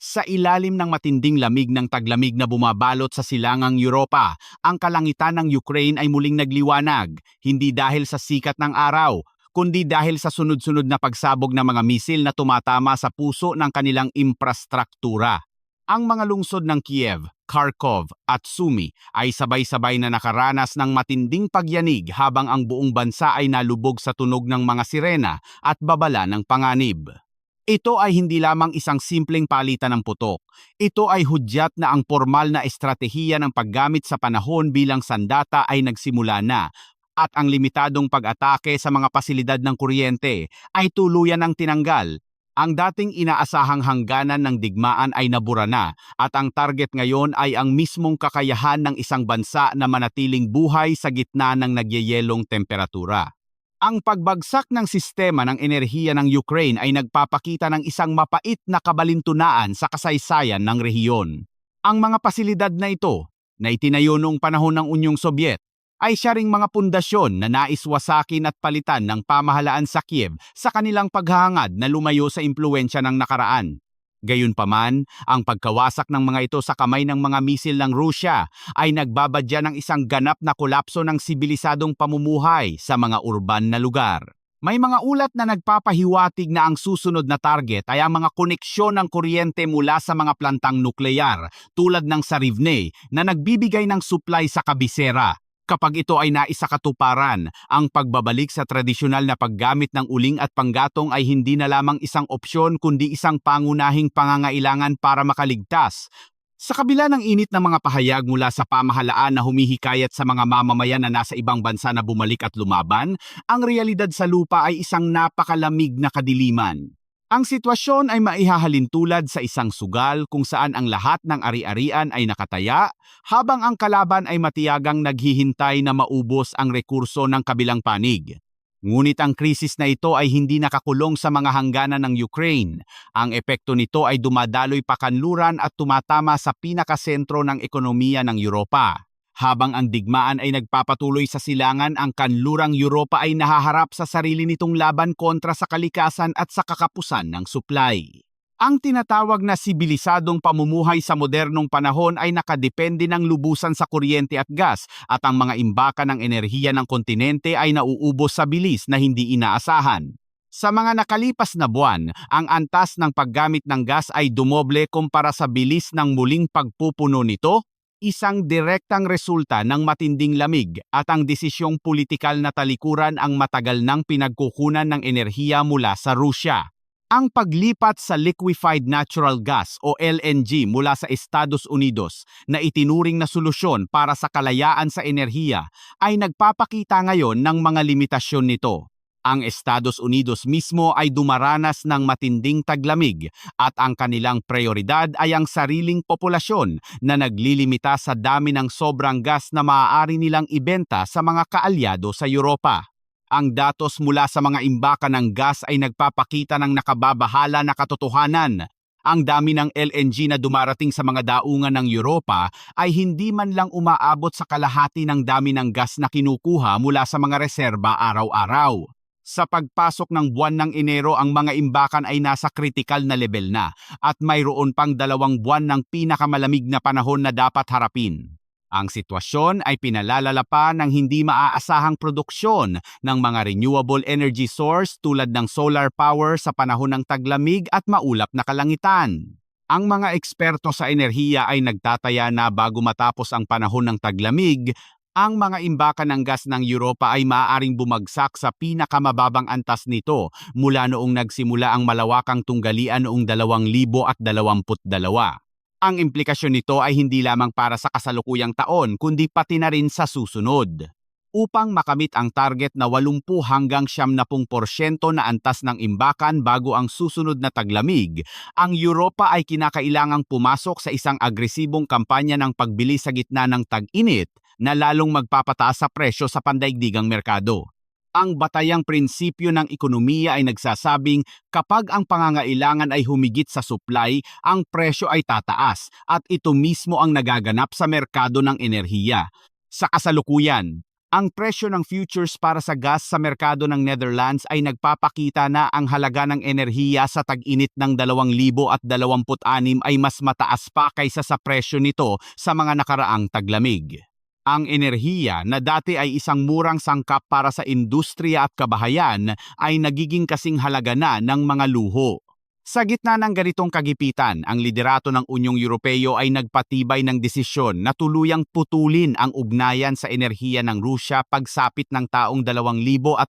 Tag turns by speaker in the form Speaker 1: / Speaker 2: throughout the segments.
Speaker 1: Sa ilalim ng matinding lamig ng taglamig na bumabalot sa silangang Europa, ang kalangitan ng Ukraine ay muling nagliwanag, hindi dahil sa sikat ng araw, kundi dahil sa sunod-sunod na pagsabog ng mga misil na tumatama sa puso ng kanilang infrastruktura. Ang mga lungsod ng Kiev, Kharkov at Sumy ay sabay-sabay na nakaranas ng matinding pagyanig habang ang buong bansa ay nalubog sa tunog ng mga sirena at babala ng panganib. Ito ay hindi lamang isang simpleng palitan ng putok. Ito ay hudyat na ang formal na estratehiya ng paggamit sa panahon bilang sandata ay nagsimula na at ang limitadong pag-atake sa mga pasilidad ng kuryente ay tuluyan ng tinanggal. Ang dating inaasahang hangganan ng digmaan ay nabura na at ang target ngayon ay ang mismong kakayahan ng isang bansa na manatiling buhay sa gitna ng nagyeyelong temperatura. Ang pagbagsak ng sistema ng enerhiya ng Ukraine ay nagpapakita ng isang mapait na kabalintunaan sa kasaysayan ng rehiyon. Ang mga pasilidad na ito, na itinayo noong panahon ng Unyong Sobyet, ay siya ring mga pundasyon na naiswasakin at palitan ng pamahalaan sa Kiev sa kanilang paghahangad na lumayo sa impluwensya ng nakaraan. Gayunpaman, ang pagkawasak ng mga ito sa kamay ng mga misil ng Rusya ay nagbabadya ng isang ganap na kolapso ng sibilisadong pamumuhay sa mga urban na lugar. May mga ulat na nagpapahiwatig na ang susunod na target ay ang mga koneksyon ng kuryente mula sa mga plantang nukleyar tulad ng sa Rivne na nagbibigay ng supply sa kabisera. Kapag ito ay naisakatuparan, ang pagbabalik sa tradisyonal na paggamit ng uling at panggatong ay hindi na lamang isang opsyon kundi isang pangunahing pangangailangan para makaligtas. Sa kabila ng init ng mga pahayag mula sa pamahalaan na humihikayat sa mga mamamayan na nasa ibang bansa na bumalik at lumaban, ang realidad sa lupa ay isang napakalamig na kadiliman. Ang sitwasyon ay maihahalin tulad sa isang sugal kung saan ang lahat ng ari-arian ay nakataya, habang ang kalaban ay matiyagang naghihintay na maubos ang rekurso ng kabilang panig. Ngunit ang krisis na ito ay hindi nakakulong sa mga hangganan ng Ukraine. Ang epekto nito ay dumadaloy pakanluran at tumatama sa pinakasentro ng ekonomiya ng Europa. Habang ang digmaan ay nagpapatuloy sa silangan, ang kanlurang Europa ay nahaharap sa sarili nitong laban kontra sa kalikasan at sa kakapusan ng supply. Ang tinatawag na sibilisadong pamumuhay sa modernong panahon ay nakadepende ng lubusan sa kuryente at gas at ang mga imbaka ng enerhiya ng kontinente ay nauubos sa bilis na hindi inaasahan. Sa mga nakalipas na buwan, ang antas ng paggamit ng gas ay dumoble kumpara sa bilis ng muling pagpupuno nito, isang direktang resulta ng matinding lamig at ang desisyong politikal na talikuran ang matagal nang pinagkukunan ng enerhiya mula sa Rusya. Ang paglipat sa liquefied natural gas o LNG mula sa Estados Unidos na itinuring na solusyon para sa kalayaan sa enerhiya ay nagpapakita ngayon ng mga limitasyon nito. Ang Estados Unidos mismo ay dumaranas ng matinding taglamig at ang kanilang prioridad ay ang sariling populasyon na naglilimita sa dami ng sobrang gas na maaari nilang ibenta sa mga kaalyado sa Europa. Ang datos mula sa mga imbaka ng gas ay nagpapakita ng nakababahala na katotohanan. Ang dami ng LNG na dumarating sa mga daungan ng Europa ay hindi man lang umaabot sa kalahati ng dami ng gas na kinukuha mula sa mga reserba araw-araw. Sa pagpasok ng buwan ng Enero, ang mga imbakan ay nasa kritikal na level na at mayroon pang 2 buwan ng pinakamalamig na panahon na dapat harapin. Ang sitwasyon ay pinalalala pa ng hindi maaasahang produksyon ng mga renewable energy source tulad ng solar power sa panahon ng taglamig at maulap na kalangitan. Ang mga eksperto sa enerhiya ay nagtataya na bago matapos ang panahon ng taglamig, ang mga imbaka ng gas ng Europa ay maaaring bumagsak sa pinakamababang antas nito mula noong nagsimula ang malawakang tunggalian noong 2022. Ang implikasyon nito ay hindi lamang para sa kasalukuyang taon kundi pati na rin sa susunod. Upang makamit ang target na 80 hanggang 70% na antas ng imbakan bago ang susunod na taglamig, ang Europa ay kinakailangang pumasok sa isang agresibong kampanya ng pagbili sa gitna ng tag-init na lalong magpapataas sa presyo sa pandaigdigang merkado. Ang batayang prinsipyo ng ekonomiya ay nagsasabing kapag ang pangangailangan ay humigit sa supply, ang presyo ay tataas at ito mismo ang nagaganap sa merkado ng enerhiya. Sa kasalukuyan, Ang presyo ng futures para sa gas sa merkado ng Netherlands ay nagpapakita na ang halaga ng enerhiya sa tag-init ng 2026 ay mas mataas pa kaysa sa presyo nito sa mga nakaraang taglamig. Ang enerhiya na dati ay isang murang sangkap para sa industriya at kabahayan ay nagiging kasing halaga na ng mga luho. Sa gitna ng ganitong kagipitan, ang liderato ng Unyong Europeo ay nagpatibay ng desisyon na tuluyang putulin ang ugnayan sa enerhiya ng Rusya pagsapit ng taong 2027.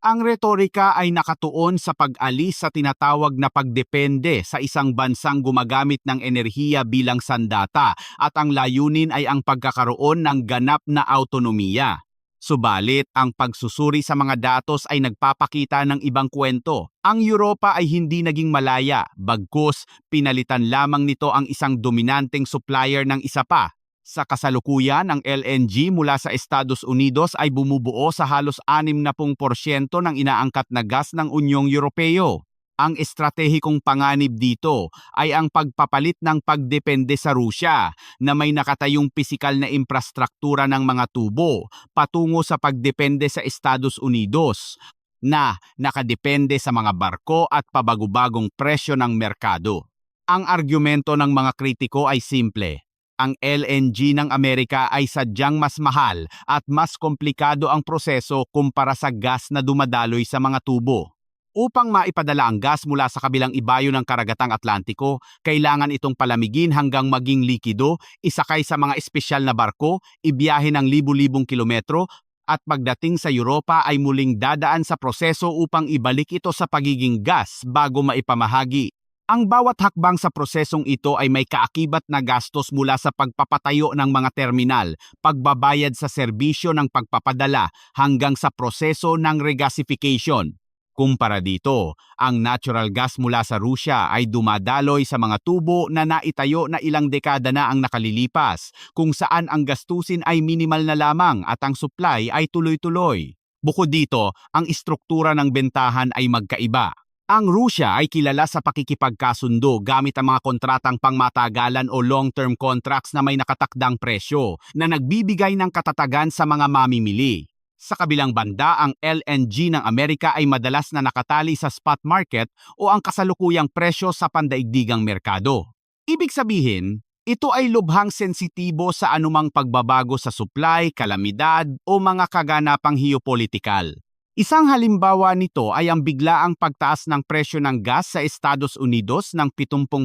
Speaker 1: Ang retorika ay nakatuon sa pag-alis sa tinatawag na pagdepende sa isang bansang gumagamit ng enerhiya bilang sandata at ang layunin ay ang pagkakaroon ng ganap na autonomiya. Subalit, ang pagsusuri sa mga datos ay nagpapakita ng ibang kwento. Ang Europa ay hindi naging malaya, bagkus pinalitan lamang nito ang isang dominanteng supplier ng isa pa. Sa kasalukuyan, ang LNG mula sa Estados Unidos ay bumubuo sa halos 60% ng inaangkat na gas ng Unyong Europeo. Ang estratehikong panganib dito ay ang pagpapalit ng pagdepende sa Rusya na may nakatayong pisikal na infrastruktura ng mga tubo patungo sa pagdepende sa Estados Unidos na nakadepende sa mga barko at pabagubagong presyo ng merkado. Ang argumento ng mga kritiko ay simple. Ang LNG ng Amerika ay sadyang mas mahal at mas komplikado ang proseso kumpara sa gas na dumadaloy sa mga tubo. Upang maipadala ang gas mula sa kabilang ibayo ng karagatang Atlantiko, kailangan itong palamigin hanggang maging likido, isakay sa mga espesyal na barko, ibiyahe ng libu-libong kilometro, at pagdating sa Europa ay muling dadaan sa proseso upang ibalik ito sa pagiging gas bago maipamahagi. Ang bawat hakbang sa prosesong ito ay may kaakibat na gastos mula sa pagpapatayo ng mga terminal, pagbabayad sa serbisyo ng pagpapadala, hanggang sa proseso ng regasification. Kumpara dito, ang natural gas mula sa Rusya ay dumadaloy sa mga tubo na naitayo na ilang dekada na ang nakalilipas, kung saan ang gastusin ay minimal na lamang at ang supply ay tuloy-tuloy. Bukod dito, ang istruktura ng bentahan ay magkaiba. Ang Rusya ay kilala sa pakikipagkasundo gamit ang mga kontratang pangmatagalan o long-term contracts na may nakatakdang presyo na nagbibigay ng katatagan sa mga mamimili. Sa kabilang banda, ang LNG ng Amerika ay madalas na nakatali sa spot market o ang kasalukuyang presyo sa pandaigdigang merkado. Ibig sabihin, ito ay lubhang sensitibo sa anumang pagbabago sa supply, kalamidad o mga kaganapang geopolitikal. Isang halimbawa nito ay ang biglaang pagtaas ng presyo ng gas sa Estados Unidos ng 70%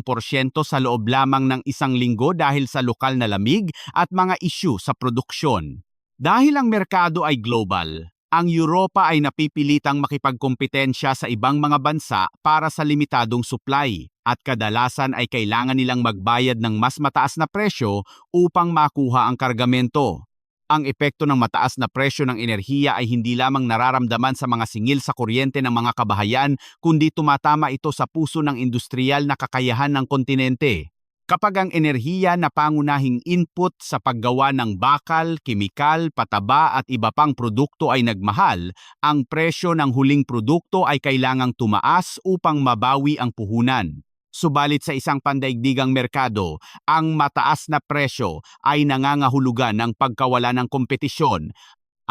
Speaker 1: sa loob lamang ng isang linggo dahil sa lokal na lamig at mga isyu sa produksyon. Dahil ang merkado ay global, ang Europa ay napipilitang makipagkompetensya sa ibang mga bansa para sa limitadong supply at kadalasan ay kailangan nilang magbayad ng mas mataas na presyo upang makuha ang kargamento. Ang epekto ng mataas na presyo ng enerhiya ay hindi lamang nararamdaman sa mga singil sa kuryente ng mga kabahayan, kundi tumatama ito sa puso ng industriyal na kakayahan ng kontinente. Kapag ang enerhiya na pangunahing input sa paggawa ng bakal, kemikal, pataba at iba pang produkto ay nagmahal, ang presyo ng huling produkto ay kailangang tumaas upang mabawi ang puhunan. Subalit sa isang pandaigdigang merkado, ang mataas na presyo ay nangangahulugan ng pagkawala ng kompetisyon.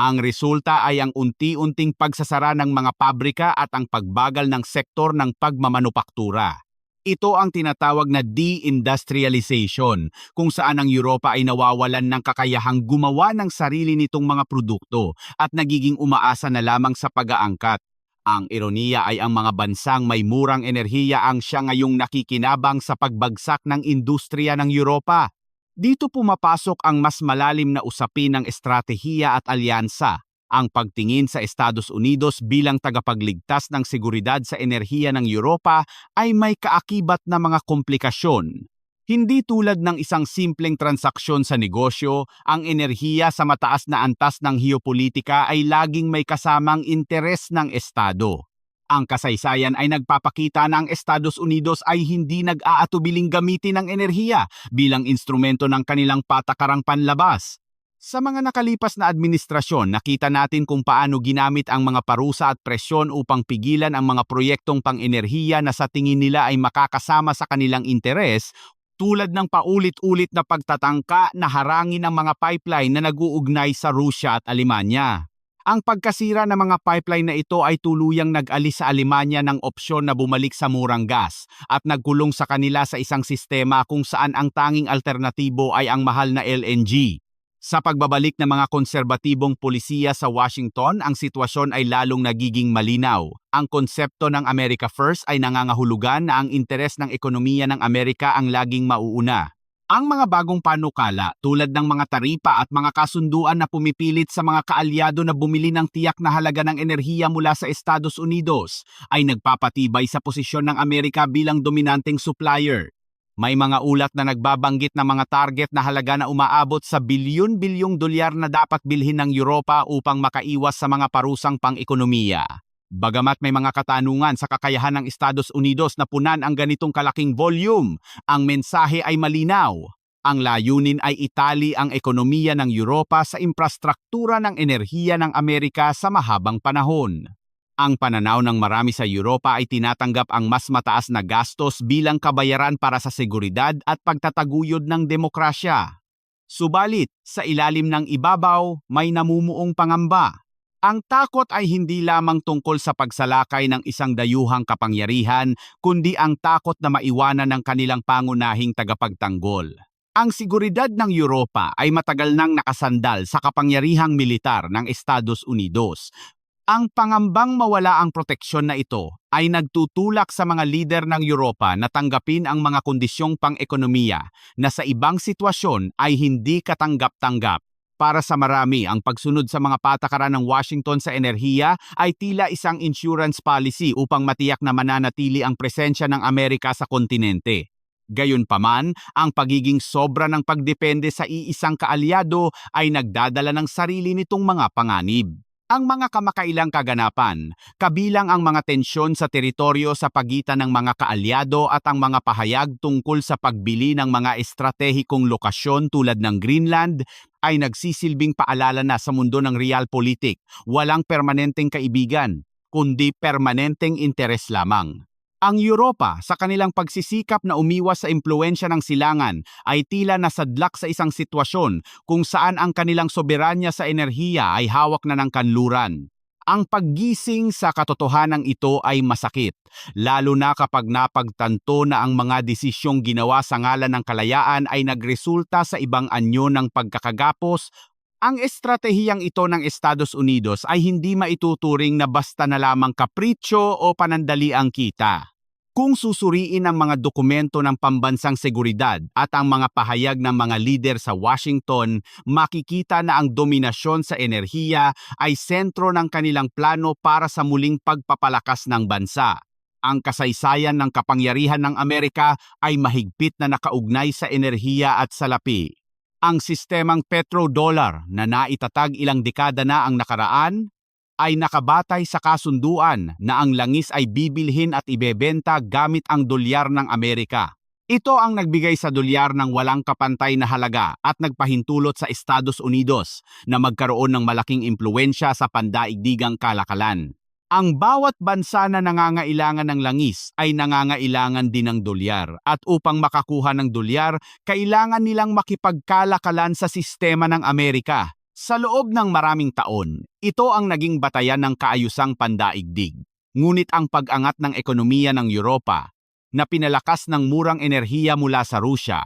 Speaker 1: Ang resulta ay ang unti-unting pagsasara ng mga pabrika at ang pagbagal ng sektor ng pagmamanupaktura. Ito ang tinatawag na deindustrialization, kung saan ang Europa ay nawawalan ng kakayahang gumawa ng sarili nitong mga produkto at nagiging umaasa na lamang sa pag-aangkat. Ang ironiya ay ang mga bansang may murang enerhiya ang siya ngayong nakikinabang sa pagbagsak ng industriya ng Europa. Dito pumapasok ang mas malalim na usapin ng estratehiya at alyansa. Ang pagtingin sa Estados Unidos bilang tagapagligtas ng seguridad sa enerhiya ng Europa ay may kaakibat na mga komplikasyon. Hindi tulad ng isang simpleng transaksyon sa negosyo, ang enerhiya sa mataas na antas ng geopolitika ay laging may kasamang interes ng Estado. Ang kasaysayan ay nagpapakita na ang Estados Unidos ay hindi nag-aatubiling gamitin ang enerhiya bilang instrumento ng kanilang patakarang panlabas. Sa mga nakalipas na administrasyon, nakita natin kung paano ginamit ang mga parusa at presyon upang pigilan ang mga proyektong pang-enerhiya na sa tingin nila ay makakasama sa kanilang interes tulad ng paulit-ulit na pagtatangka na harangin ang mga pipeline na nag-uugnay sa Rusya at Alemanya. Ang pagkasira ng mga pipeline na ito ay tuluyang nag-alis sa Alemanya ng opsyon na bumalik sa murang gas at nagkulong sa kanila sa isang sistema kung saan ang tanging alternatibo ay ang mahal na LNG. Sa pagbabalik ng mga konserbatibong pulisiya sa Washington, ang sitwasyon ay lalong nagiging malinaw. Ang konsepto ng America First ay nangangahulugan na ang interes ng ekonomiya ng Amerika ang laging mauuna. Ang mga bagong panukala tulad ng mga taripa at mga kasunduan na pumipilit sa mga kaalyado na bumili ng tiyak na halaga ng enerhiya mula sa Estados Unidos ay nagpapatibay sa posisyon ng Amerika bilang dominanteng supplier. May mga ulat na nagbabanggit ng mga target na halaga na umaabot sa bilyon-bilyong dolyar na dapat bilhin ng Europa upang makaiwas sa mga parusang pang-ekonomiya. Bagamat may mga katanungan sa kakayahan ng Estados Unidos na punan ang ganitong kalaking volume, ang mensahe ay malinaw. Ang layunin ay itali ang ekonomiya ng Europa sa infrastruktura ng enerhiya ng Amerika sa mahabang panahon. Ang pananaw ng marami sa Europa ay tinatanggap ang mas mataas na gastos bilang kabayaran para sa seguridad at pagtataguyod ng demokrasya. Subalit, sa ilalim ng ibabaw, may namumuong pangamba. Ang takot ay hindi lamang tungkol sa pagsalakay ng isang dayuhang kapangyarihan, kundi ang takot na maiwanan ng kanilang pangunahing tagapagtanggol. Ang seguridad ng Europa ay matagal nang nakasandal sa kapangyarihang militar ng Estados Unidos. Ang pangambang mawala ang proteksyon na ito ay nagtutulak sa mga lider ng Europa na tanggapin ang mga kondisyong pang-ekonomiya na sa ibang sitwasyon ay hindi katanggap-tanggap. Para sa marami, ang pagsunod sa mga patakaran ng Washington sa enerhiya ay tila isang insurance policy upang matiyak na mananatili ang presensya ng Amerika sa kontinente. Gayunpaman, ang pagiging sobra ng pagdepende sa iisang kaalyado ay nagdadala ng sarili nitong mga panganib. Ang mga kamakailang kaganapan, kabilang ang mga tensyon sa teritoryo sa pagitan ng mga kaalyado at ang mga pahayag tungkol sa pagbili ng mga estratehikong lokasyon tulad ng Greenland, ay nagsisilbing paalala na sa mundo ng realpolitik, walang permanenteng kaibigan, kundi permanenteng interes lamang. Ang Europa, sa kanilang pagsisikap na umiwas sa impluensya ng silangan, ay tila nasadlak sa isang sitwasyon kung saan ang kanilang soberanya sa enerhiya ay hawak na ng kanluran. Ang paggising sa katotohanan ito ay masakit, lalo na kapag napagtanto na ang mga desisyong ginawa sa ngalan ng kalayaan ay nagresulta sa ibang anyo ng pagkakagapos. Ang estratehiyang ito ng Estados Unidos ay hindi maituturing na basta na lamang kapritsyo o panandaliang kita. Kung susuriin ang mga dokumento ng pambansang seguridad at ang mga pahayag ng mga lider sa Washington, makikita na ang dominasyon sa enerhiya ay sentro ng kanilang plano para sa muling pagpapalakas ng bansa. Ang kasaysayan ng kapangyarihan ng Amerika ay mahigpit na nakaugnay sa enerhiya at salapi. Ang sistemang petrodollar na naitatag ilang dekada na ang nakaraan ay nakabatay sa kasunduan na ang langis ay bibilhin at ibebenta gamit ang dolyar ng Amerika. Ito ang nagbigay sa dolyar ng walang kapantay na halaga at nagpahintulot sa Estados Unidos na magkaroon ng malaking impluensya sa pandaigdigang kalakalan. Ang bawat bansa na nangangailangan ng langis ay nangangailangan din ng dolyar at upang makakuha ng dolyar, kailangan nilang makipagkalakalan sa sistema ng Amerika. Sa loob ng maraming taon, ito ang naging batayan ng kaayusang pandaigdig. Ngunit ang pag-angat ng ekonomiya ng Europa, na pinalakas ng murang enerhiya mula sa Rusya,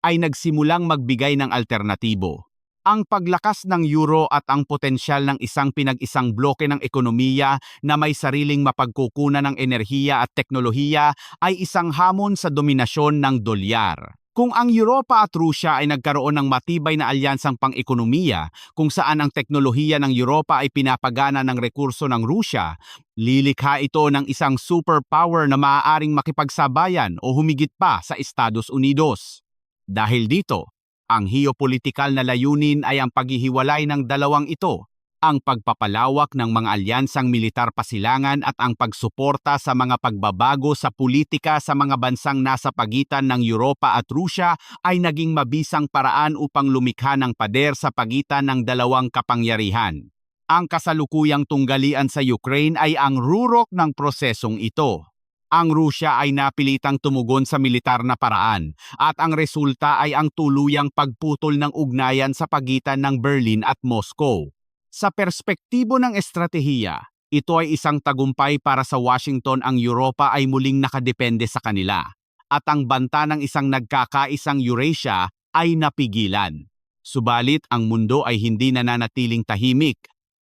Speaker 1: ay nagsimulang magbigay ng alternatibo. Ang paglakas ng euro at ang potensyal ng isang pinag-isang bloke ng ekonomiya na may sariling mapagkukunan ng enerhiya at teknolohiya ay isang hamon sa dominasyon ng dolyar. Kung ang Europa at Rusya ay nagkaroon ng matibay na alyansang pang-ekonomiya kung saan ang teknolohiya ng Europa ay pinapagana ng rekurso ng Rusya, lilikha ito ng isang superpower na maaaring makipagsabayan o humigit pa sa Estados Unidos. Dahil dito, ang geopolitikal na layunin ay ang paghihiwalay ng dalawang ito, ang pagpapalawak ng mga alyansang militar pasilangan at ang pagsuporta sa mga pagbabago sa politika sa mga bansang nasa pagitan ng Europa at Rusya ay naging mabisang paraan upang lumikha ng pader sa pagitan ng dalawang kapangyarihan. Ang kasalukuyang tunggalian sa Ukraine ay ang rurok ng prosesong ito. Ang Rusya ay napilitang tumugon sa militar na paraan at ang resulta ay ang tuluyang pagputol ng ugnayan sa pagitan ng Berlin at Moscow. Sa perspektibo ng estratehiya, ito ay isang tagumpay para sa Washington. Ang Europa ay muling nakadepende sa kanila at ang banta ng isang nagkakaisang Eurasia ay napigilan. Subalit ang mundo ay hindi nananatiling tahimik.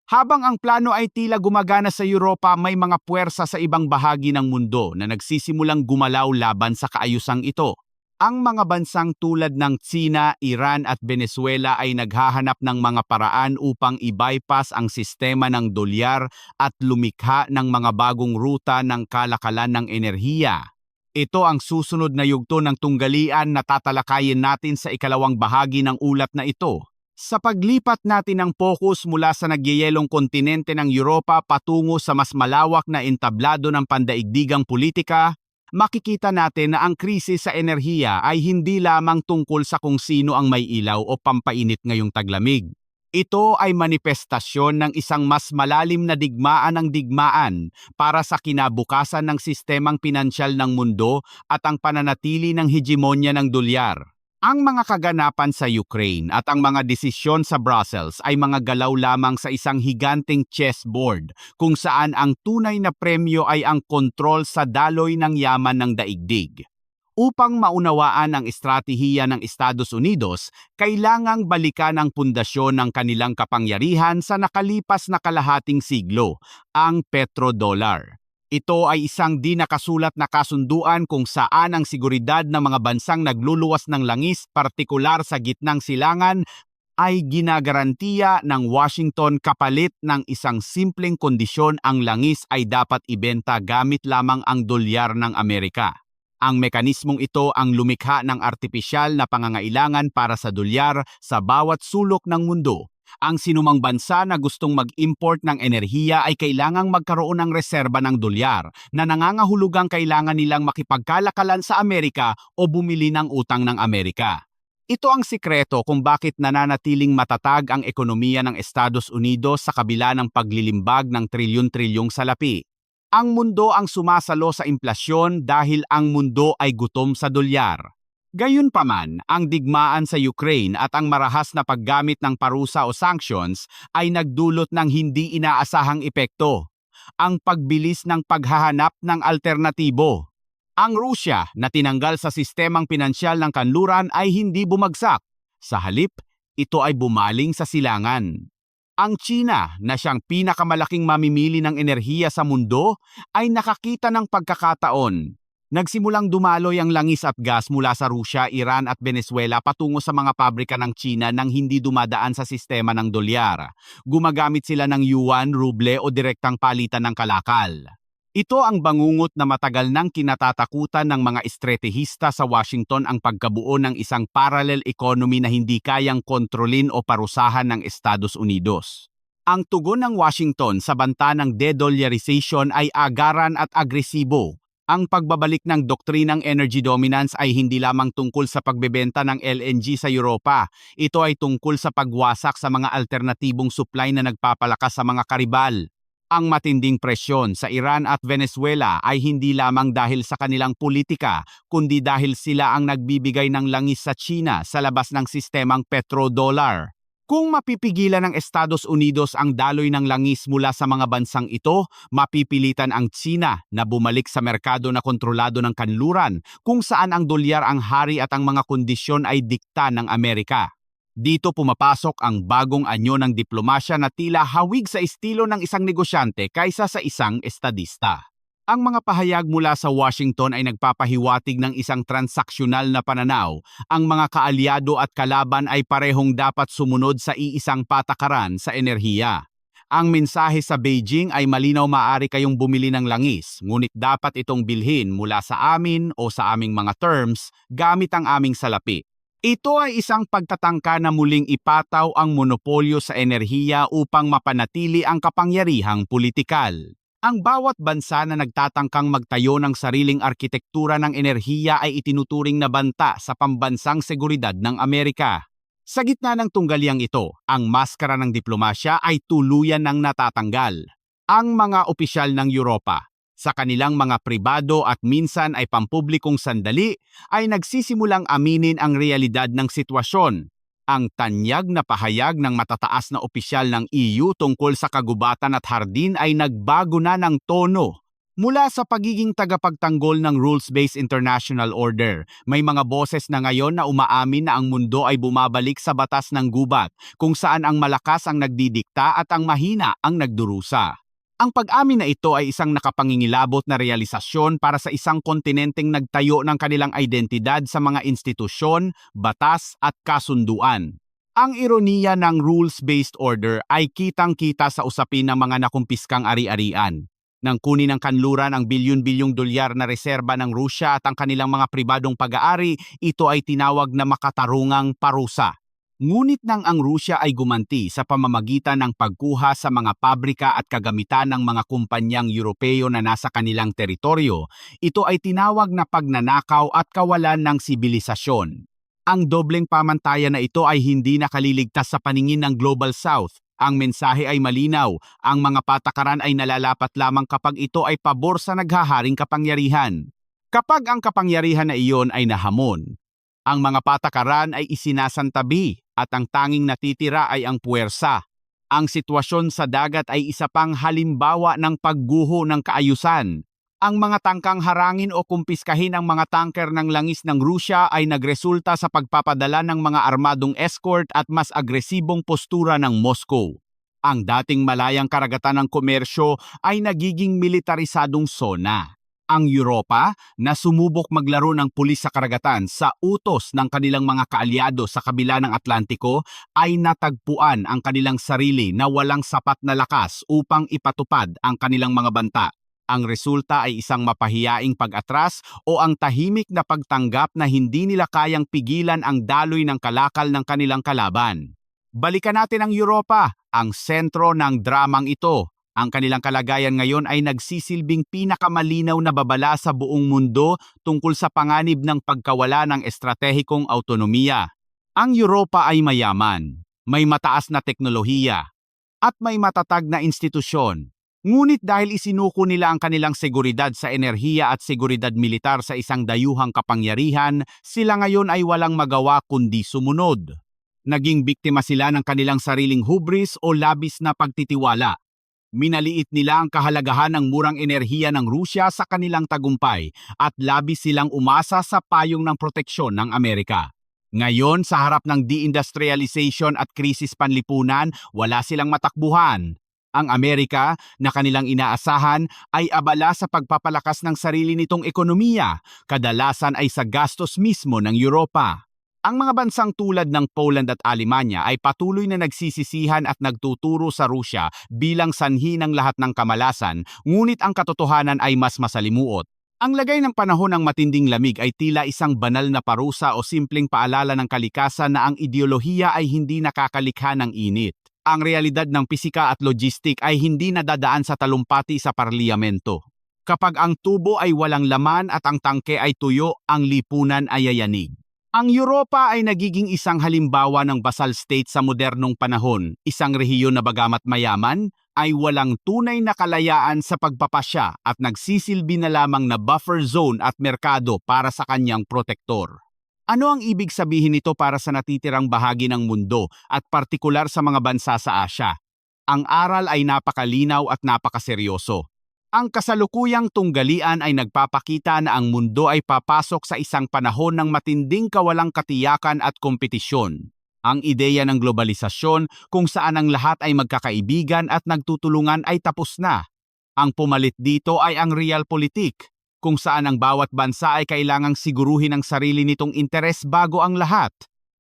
Speaker 1: Habang ang plano ay tila gumagana sa Europa, may mga puwersa sa ibang bahagi ng mundo na nagsisimulang gumalaw laban sa kaayusang ito. Ang mga bansang tulad ng Tsina, Iran at Venezuela ay naghahanap ng mga paraan upang i-bypass ang sistema ng dolyar at lumikha ng mga bagong ruta ng kalakalan ng enerhiya. Ito ang susunod na yugto ng tunggalian na tatalakayin natin sa ikalawang bahagi ng ulat na ito. Sa paglipat natin ng focus mula sa nagyayelong kontinente ng Europa patungo sa mas malawak na entablado ng pandaigdigang politika, makikita natin na ang krisis sa enerhiya ay hindi lamang tungkol sa kung sino ang may ilaw o pampainit ngayong taglamig. Ito ay manifestasyon ng isang mas malalim na digmaan ng digmaan para sa kinabukasan ng sistemang pinansyal ng mundo at ang pananatili ng hegemonya ng dolyar. Ang mga kaganapan sa Ukraine at ang mga desisyon sa Brussels ay mga galaw lamang sa isang higanting chessboard kung saan ang tunay na premyo ay ang kontrol sa daloy ng yaman ng daigdig. Upang maunawaan ang estratehiya ng Estados Unidos, kailangang balikan ang pundasyon ng kanilang kapangyarihan sa nakalipas na kalahating siglo, ang petrodollar. Ito ay isang di nakasulat na kasunduan kung saan ang seguridad ng mga bansang nagluluwas ng langis, partikular sa gitnang silangan, ay ginagarantiya ng Washington kapalit ng isang simpleng kondisyon: ang langis ay dapat ibenta gamit lamang ang dolyar ng Amerika. Ang mekanismong ito ang lumikha ng artipisyal na pangangailangan para sa dolyar sa bawat sulok ng mundo. Ang sinumang bansa na gustong mag-import ng enerhiya ay kailangang magkaroon ng reserba ng dolyar na nangangahulugang kailangan nilang makipagkalakalan sa Amerika o bumili ng utang ng Amerika. Ito ang sikreto kung bakit nananatiling matatag ang ekonomiya ng Estados Unidos sa kabila ng paglilimbag ng trilyon-trilyong salapi. Ang mundo ang sumasalo sa implasyon dahil ang mundo ay gutom sa dolyar. Gayunpaman, ang digmaan sa Ukraine at ang marahas na paggamit ng parusa o sanctions ay nagdulot ng hindi inaasahang epekto: ang pagbilis ng paghahanap ng alternatibo. Ang Rusya na tinanggal sa sistemang pinansyal ng kanluran ay hindi bumagsak. Sa halip, ito ay bumaling sa silangan. Ang China, na siyang pinakamalaking mamimili ng enerhiya sa mundo, ay nakakita ng pagkakataon. Nagsimulang dumaloy ang langis at gas mula sa Rusya, Iran at Venezuela patungo sa mga pabrika ng China nang hindi dumadaan sa sistema ng dolyar. Gumagamit sila ng yuan, ruble o direktang palitan ng kalakal. Ito ang bangungot na matagal nang kinatatakutan ng mga estratehista sa Washington: ang pagkabuo ng isang parallel economy na hindi kayang kontrolin o parusahan ng Estados Unidos. Ang tugon ng Washington sa banta ng de-dollarization ay agaran at agresibo. Ang pagbabalik ng doktrinang energy dominance ay hindi lamang tungkol sa pagbebenta ng LNG sa Europa. Ito ay tungkol sa pagwasak sa mga alternatibong supply na nagpapalakas sa mga karibal. Ang matinding presyon sa Iran at Venezuela ay hindi lamang dahil sa kanilang politika, kundi dahil sila ang nagbibigay ng langis sa China sa labas ng sistemang petrodollar. Kung mapipigilan ng Estados Unidos ang daloy ng langis mula sa mga bansang ito, mapipilitan ang China na bumalik sa merkado na kontrolado ng kanluran, kung saan ang dolyar ang hari at ang mga kondisyon ay dikta ng Amerika. Dito pumapasok ang bagong anyo ng diplomasya na tila hawig sa estilo ng isang negosyante kaysa sa isang estadista. Ang mga pahayag mula sa Washington ay nagpapahiwatig ng isang transaksyonal na pananaw. Ang mga kaalyado at kalaban ay parehong dapat sumunod sa iisang patakaran sa enerhiya. Ang mensahe sa Beijing ay malinaw: maaari kayong bumili ng langis, ngunit dapat itong bilhin mula sa amin o sa aming mga terms gamit ang aming salapi. Ito ay isang pagtatangka na muling ipataw ang monopolyo sa enerhiya upang mapanatili ang kapangyarihang politikal. Ang bawat bansa na nagtatangkang magtayo ng sariling arkitektura ng enerhiya ay itinuturing na banta sa pambansang seguridad ng Amerika. Sa gitna ng tunggaliang ito, ang maskara ng diplomasya ay tuluyan ng natatanggal. Ang mga opisyal ng Europa, Sa kanilang mga pribado at minsan ay pampublikong sandali, ay nagsisimulang aminin ang realidad ng sitwasyon. Ang tanyag na pahayag ng matataas na opisyal ng EU tungkol sa kagubatan at hardin ay nagbago na ng tono. Mula sa pagiging tagapagtanggol ng rules-based international order, may mga boses na ngayon na umaamin na ang mundo ay bumabalik sa batas ng gubat, kung saan ang malakas ang nagdidikta at ang mahina ang nagdurusa. Ang pag-amin na ito ay isang nakapangingilabot na realisasyon para sa isang kontinenteng nagtayo ng kanilang identidad sa mga institusyon, batas at kasunduan. Ang ironiya ng rules-based order ay kitang-kita sa usapin ng mga nakumpiskang ari-arian. Nang kunin ng kanluran ang bilyon-bilyong dolyar na reserba ng Rusya at ang kanilang mga pribadong pag-aari, ito ay tinawag na makatarungang parusa. Ngunit nang ang Rusya ay gumanti sa pamamagitan ng pagkuha sa mga pabrika at kagamitan ng mga kumpanyang Europeo na nasa kanilang teritoryo, ito ay tinawag na pagnanakaw at kawalan ng sibilisasyon. Ang dobleng pamantayan na ito ay hindi nakaliligtas sa paningin ng Global South. Ang mensahe ay malinaw, ang mga patakaran ay nalalapat lamang kapag ito ay pabor sa naghaharing kapangyarihan. Kapag ang kapangyarihan na iyon ay nahamon, ang mga patakaran ay isinasantabi at ang tanging natitira ay ang puwersa. Ang sitwasyon sa dagat ay isa pang halimbawa ng pagguho ng kaayusan. Ang mga tangkang harangin o kumpiskahin ang mga tanker ng langis ng Rusya ay nagresulta sa pagpapadala ng mga armadong escort at mas agresibong postura ng Moscow. Ang dating malayang karagatan ng komersyo ay nagiging militarisadong zona. Ang Europa, na sumubok maglaro ng pulis sa karagatan sa utos ng kanilang mga kaalyado sa kabila ng Atlantiko, ay natagpuan ang kanilang sarili na walang sapat na lakas upang ipatupad ang kanilang mga banta. Ang resulta ay isang mapahiyaing pag-atras o ang tahimik na pagtanggap na hindi nila kayang pigilan ang daloy ng kalakal ng kanilang kalaban. Balikan natin ang Europa, ang sentro ng dramang ito. Ang kanilang kalagayan ngayon ay nagsisilbing pinakamalinaw na babala sa buong mundo tungkol sa panganib ng pagkawala ng estratehikong autonomiya. Ang Europa ay mayaman, may mataas na teknolohiya, at may matatag na institusyon. Ngunit dahil isinuko nila ang kanilang seguridad sa enerhiya at seguridad militar sa isang dayuhang kapangyarihan, sila ngayon ay walang magawa kundi sumunod. Naging biktima sila ng kanilang sariling hubris o labis na pagtitiwala. Minaliit nila ang kahalagahan ng murang enerhiya ng Rusya sa kanilang tagumpay at labis silang umasa sa payong ng proteksyon ng Amerika. Ngayon, sa harap ng deindustrialization at krisis panlipunan, wala silang matakbuhan. Ang Amerika, na kanilang inaasahan, ay abala sa pagpapalakas ng sarili nitong ekonomiya, kadalasan ay sa gastos mismo ng Europa. Ang mga bansang tulad ng Poland at Alemanya ay patuloy na nagsisisihan at nagtuturo sa Rusya bilang sanhi ng lahat ng kamalasan, ngunit ang katotohanan ay mas masalimuot. Ang lagay ng panahon ng matinding lamig ay tila isang banal na parusa o simpleng paalala ng kalikasan na ang ideolohiya ay hindi nakakalikha ng init. Ang realidad ng pisika at logistik ay hindi nadadaan sa talumpati sa parliamento. Kapag ang tubo ay walang laman at ang tangke ay tuyo, ang lipunan ay yayanig. Ang Europa ay nagiging isang halimbawa ng basal state sa modernong panahon, isang rehiyon na bagamat mayaman, ay walang tunay na kalayaan sa pagpapasya at nagsisilbi na lamang na buffer zone at merkado para sa kanyang protektor. Ano ang ibig sabihin nito para sa natitirang bahagi ng mundo at partikular sa mga bansa sa Asya? Ang aral ay napakalinaw at napakaseryoso. Ang kasalukuyang tunggalian ay nagpapakita na ang mundo ay papasok sa isang panahon ng matinding kawalang katiyakan at kompetisyon. Ang ideya ng globalisasyon kung saan ang lahat ay magkakaibigan at nagtutulungan ay tapos na. Ang pumalit dito ay ang realpolitik, kung saan ang bawat bansa ay kailangang siguruhin ang sarili nitong interes bago ang lahat.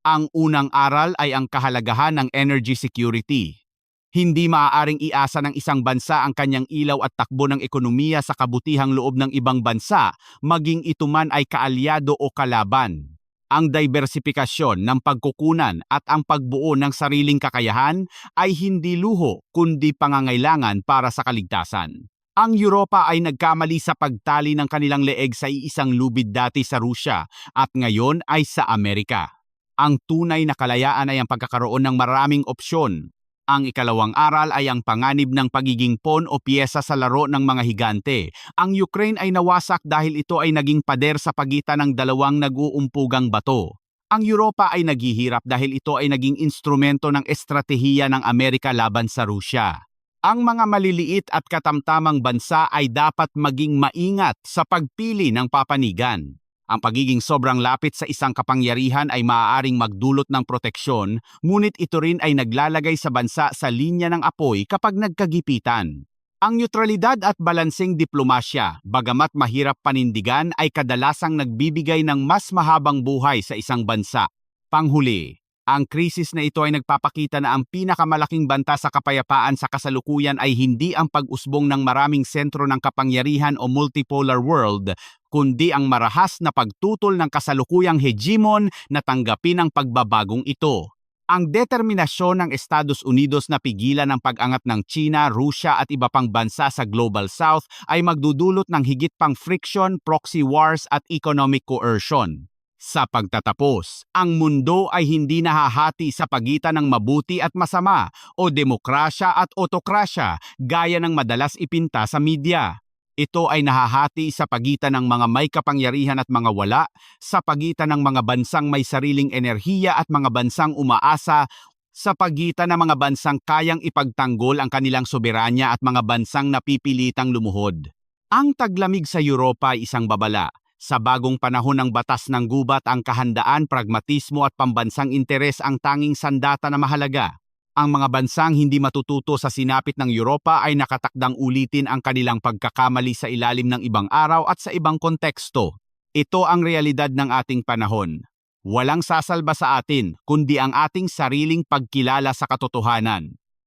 Speaker 1: Ang unang aral ay ang kahalagahan ng energy security. Hindi maaaring iasa ng isang bansa ang kanyang ilaw at takbo ng ekonomiya sa kabutihang loob ng ibang bansa, maging ito man ay kaalyado o kalaban. Ang diversifikasyon ng pagkukunan at ang pagbuo ng sariling kakayahan ay hindi luho kundi pangangailangan para sa kaligtasan. Ang Europa ay nagkamali sa pagtali ng kanilang leeg sa iisang lubid dati sa Rusya at ngayon ay sa Amerika. Ang tunay na kalayaan ay ang pagkakaroon ng maraming opsyon. Ang ikalawang aral ay ang panganib ng pagiging pawn o piyesa sa laro ng mga higante. Ang Ukraine ay nawasak dahil ito ay naging pader sa pagitan ng dalawang nag-uumpugang bato. Ang Europa ay naghihirap dahil ito ay naging instrumento ng estratehiya ng Amerika laban sa Rusya. Ang mga maliliit at katamtamang bansa ay dapat maging maingat sa pagpili ng papanigan. Ang pagiging sobrang lapit sa isang kapangyarihan ay maaaring magdulot ng proteksyon, ngunit ito rin ay naglalagay sa bansa sa linya ng apoy kapag nagkagipitan. Ang neutralidad at balanseng diplomasya, bagamat mahirap panindigan, ay kadalasang nagbibigay ng mas mahabang buhay sa isang bansa. Panghuli, ang krisis na ito ay nagpapakita na ang pinakamalaking banta sa kapayapaan sa kasalukuyan ay hindi ang pag-usbong ng maraming sentro ng kapangyarihan o multipolar world, kundi ang marahas na pagtutol ng kasalukuyang hegemon na tanggapin ang pagbabagong ito. Ang determinasyon ng Estados Unidos na pigilan ang pag-angat ng China, Rusya at iba pang bansa sa Global South ay magdudulot ng higit pang friction, proxy wars at economic coercion. Sa pagtatapos, ang mundo ay hindi nahahati sa pagitan ng mabuti at masama o demokrasya at otokrasya gaya ng madalas ipinta sa media. Ito ay nahahati sa pagitan ng mga may kapangyarihan at mga wala, sa pagitan ng mga bansang may sariling enerhiya at mga bansang umaasa, sa pagitan ng mga bansang kayang ipagtanggol ang kanilang soberanya at mga bansang napipilitang lumuhod. Ang taglamig sa Europa ay isang babala. Sa bagong panahon ng batas ng gubat, ang kahandaan, pragmatismo at pambansang interes ang tanging sandata na mahalaga. Ang mga bansang hindi matututo sa sinapit ng Europa ay nakatakdang ulitin ang kanilang pagkakamali sa ilalim ng ibang araw at sa ibang konteksto. Ito ang realidad ng ating panahon. Walang sasalba sa atin, kundi ang ating sariling pagkilala sa katotohanan.